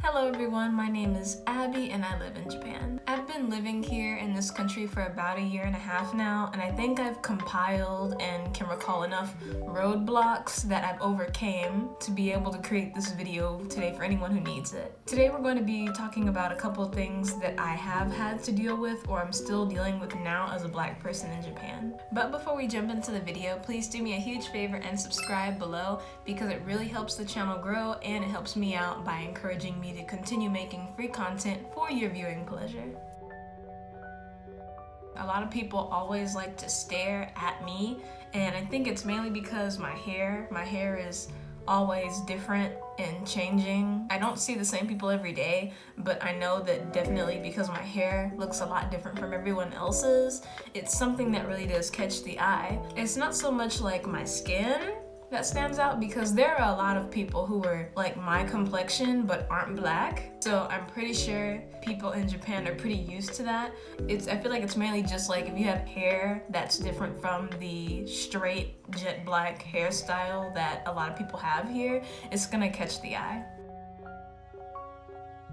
Hello everyone, my name is Abby and I live in Japan. I've been living here in this country for about a year and a half now, and I think I've compiled and can recall enough roadblocks that I've overcame to be able to create this video today for anyone who needs it. Today we're going to be talking about a couple of things that I have had to deal with or I'm still dealing with now as a black person in Japan. But before we jump into the video, please do me a huge favor and subscribe below because it really helps the channel grow and it helps me out by encouraging me to continue making free content for your viewing pleasure. A lot of people always like to stare at me, and I think it's mainly because my hair is always different and changing. I don't see the same people every day, but I know that definitely because my hair looks a lot different from everyone else's, it's something that really does catch the eye. It's not so much like my skin that stands out because there are a lot of people who are like my complexion but aren't black. So I'm pretty sure people in Japan are pretty used to that. I feel like it's mainly just like if you have hair that's different from the straight jet black hairstyle that a lot of people have here, it's gonna catch the eye.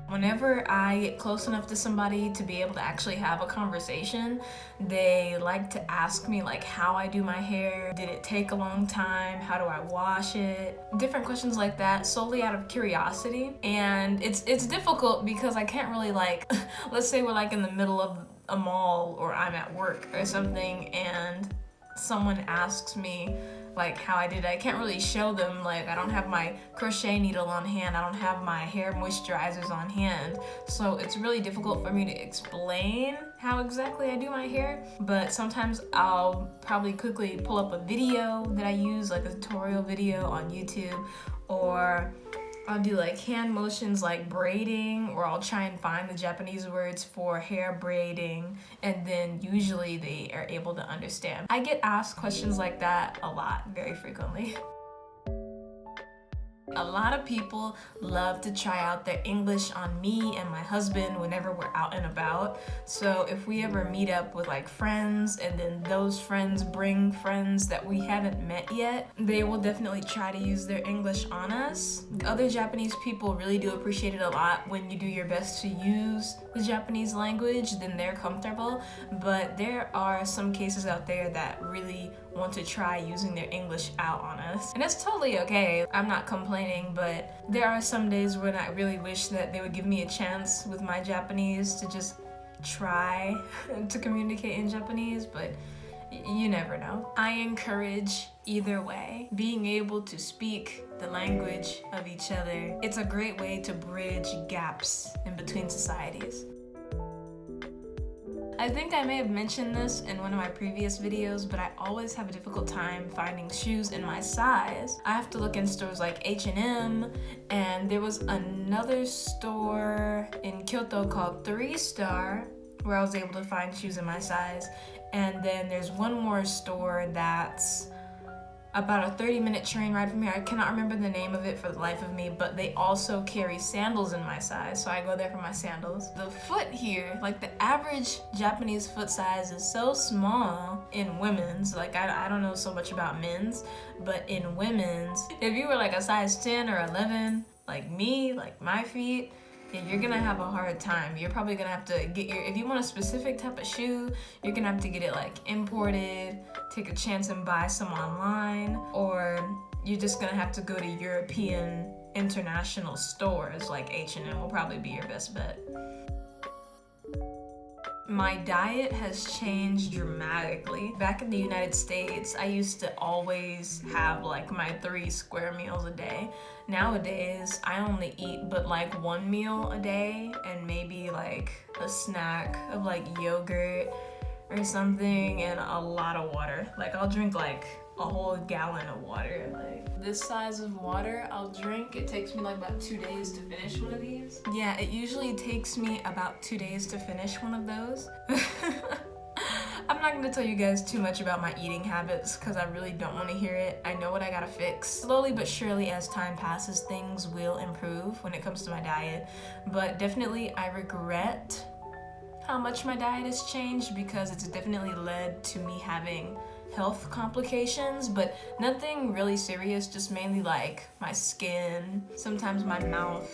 Whenever I get close enough to somebody to be able to actually have a conversation, they like to ask me like how I do my hair, did it take a long time, how do I wash it, different questions like that solely out of curiosity. And it's difficult because I can't really like, let's say we're like in the middle of a mall or I'm at work or something and someone asks me like how I did it. I can't really show them, like I don't have my crochet needle on hand, I don't have my hair moisturizers on hand, so it's really difficult for me to explain how exactly I do my hair. But sometimes I'll probably quickly pull up a video that I use, like a tutorial video on YouTube, or I'll do like hand motions like braiding, or I'll try and find the Japanese words for hair braiding, and then usually they are able to understand. I get asked questions like that a lot, very frequently. A lot of people love to try out their English on me and my husband whenever we're out and about. So if we ever meet up with like friends and then those friends bring friends that we haven't met yet, they will definitely try to use their English on us. Other Japanese people really do appreciate it a lot when you do your best to use the Japanese language, then they're comfortable. But there are some cases out there that really want to try using their English out on us. And it's totally okay. I'm not complaining, but there are some days when I really wish that they would give me a chance with my Japanese to just try to communicate in Japanese, but you never know. I encourage either way. Being able to speak the language of each other, it's a great way to bridge gaps in between societies. I think I may have mentioned this in one of my previous videos, but I always have a difficult time finding shoes in my size. I have to look in stores like H&M, and there was another store in Kyoto called 3 Star where I was able to find shoes in my size. And then there's one more store that's about a 30-minute train ride from here. I cannot remember the name of it for the life of me, but they also carry sandals in my size, so I go there for my sandals. The foot here, like the average Japanese foot size is so small in women's. Like I don't know so much about men's, but in women's, if you were like a size 10 or 11, like me, like my feet, you're gonna have a hard time. You're probably gonna have to get if you want a specific type of shoe, you're gonna have to get it like imported, take a chance and buy some online, or you're just gonna have to go to European international stores like H&M will probably be your best bet. My diet has changed dramatically. Back in the United States, I used to always have like my 3 square meals a day. Nowadays, I only eat but like 1 meal a day and maybe like a snack of like yogurt or something and a lot of water. Like I'll drink like a whole gallon of water. Like this size of water I'll drink, it takes me like about 2 days to finish one of these. Yeah, it usually takes me about 2 days to finish one of those. I'm not gonna tell you guys too much about my eating habits because I really don't want to hear it. I know what I gotta fix. Slowly but surely as time passes, things will improve when it comes to my diet. But definitely I regret how much my diet has changed because it's definitely led to me having health complications, but nothing really serious, just mainly like my skin. Sometimes my mouth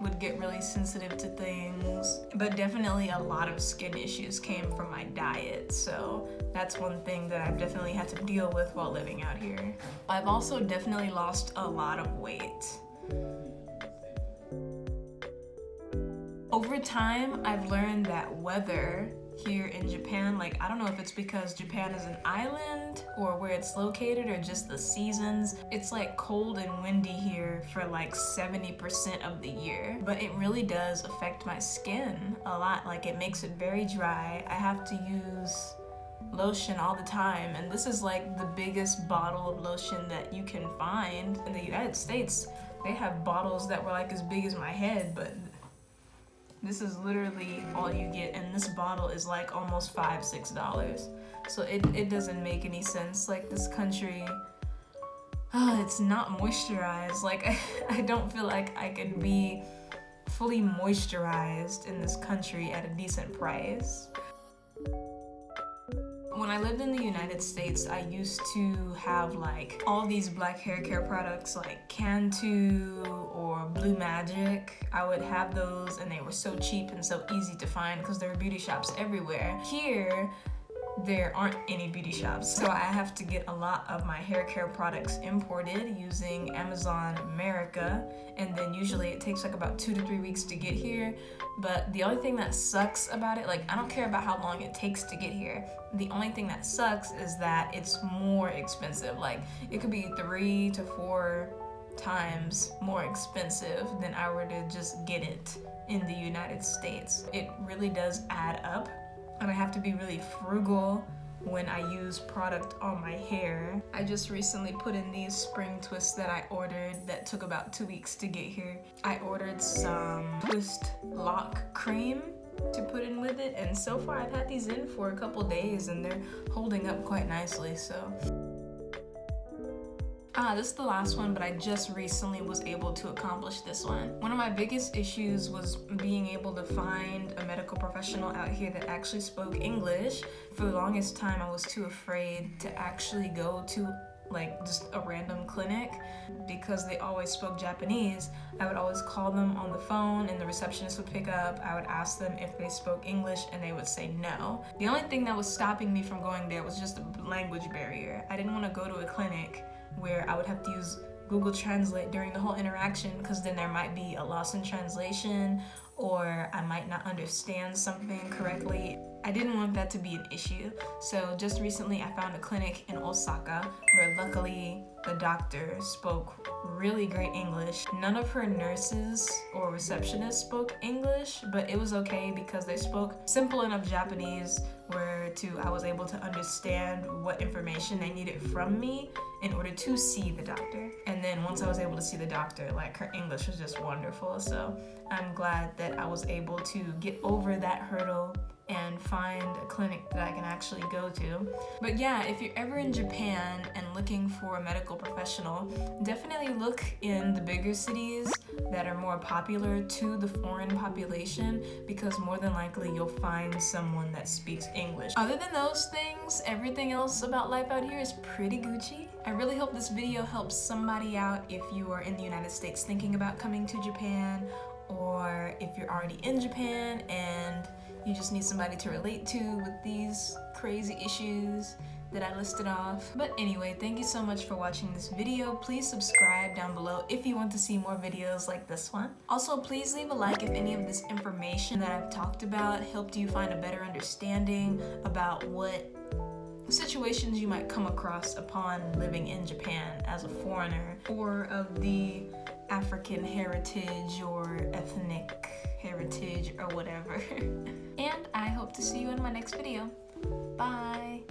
would get really sensitive to things, but definitely a lot of skin issues came from my diet. So that's one thing that I've definitely had to deal with while living out here. I've also definitely lost a lot of weight. Over time, I've learned that weather here in Japan, like, I don't know if it's because Japan is an island or where it's located or just the seasons. It's like cold and windy here for like 70% of the year, but it really does affect my skin a lot. Like, it makes it very dry. I have to use lotion all the time, and this is like the biggest bottle of lotion that you can find. In the United States, they have bottles that were like as big as my head, but this is literally all you get, and this bottle is like almost $5-6. So it doesn't make any sense. Like, this country, it's not moisturized. Like, I don't feel like I could be fully moisturized in this country at a decent price. When I lived in the United States, I used to have like all these black hair care products like Cantu or Blue Magic. I would have those, and they were so cheap and so easy to find because there were beauty shops everywhere. Here, there aren't any beauty shops, so I have to get a lot of my hair care products imported using Amazon America, and then usually it takes like about 2 to 3 weeks to get here. But the only thing that sucks about it, like, I don't care about how long it takes to get here. The only thing that sucks is that it's more expensive. Like, it could be 3 to 4 times more expensive than I were to just get it in the United States. It really does add up. And I have to be really frugal when I use product on my hair. I just recently put in these spring twists that I ordered that took about 2 weeks to get here. I ordered some twist lock cream to put in with it, and so far I've had these in for a couple days and they're holding up quite nicely, so. This is the last one, but I just recently was able to accomplish this one. One of my biggest issues was being able to find a medical professional out here that actually spoke English. For the longest time, I was too afraid to actually go to like just a random clinic because they always spoke Japanese. I would always call them on the phone and the receptionist would pick up. I would ask them if they spoke English and they would say no. The only thing that was stopping me from going there was just a language barrier. I didn't want to go to a clinic where I would have to use Google Translate during the whole interaction, because then there might be a loss in translation or I might not understand something correctly. I didn't want that to be an issue. So just recently I found a clinic in Osaka where luckily the doctor spoke really great English. None of her nurses or receptionists spoke English, but it was okay because they spoke simple enough Japanese where I was able to understand what information they needed from me in order to see the doctor. And then once I was able to see the doctor, like, her English was just wonderful. So I'm glad that I was able to get over that hurdle and find a clinic that I can actually go to. But yeah, if you're ever in Japan and looking for a medical professional, definitely look in the bigger cities that are more popular to the foreign population, because more than likely you'll find someone that speaks English. Other than those things, everything else about life out here is pretty Gucci. I really hope this video helps somebody out if you are in the United States thinking about coming to Japan, or if you're already in Japan and you just need somebody to relate to with these crazy issues that I listed off. But anyway, thank you so much for watching this video. Please subscribe down below if you want to see more videos like this one. Also, please leave a like if any of this information that I've talked about helped you find a better understanding about what situations you might come across upon living in Japan as a foreigner, or of the African heritage or ethnic heritage or whatever. And I hope to see you in my next video. Bye!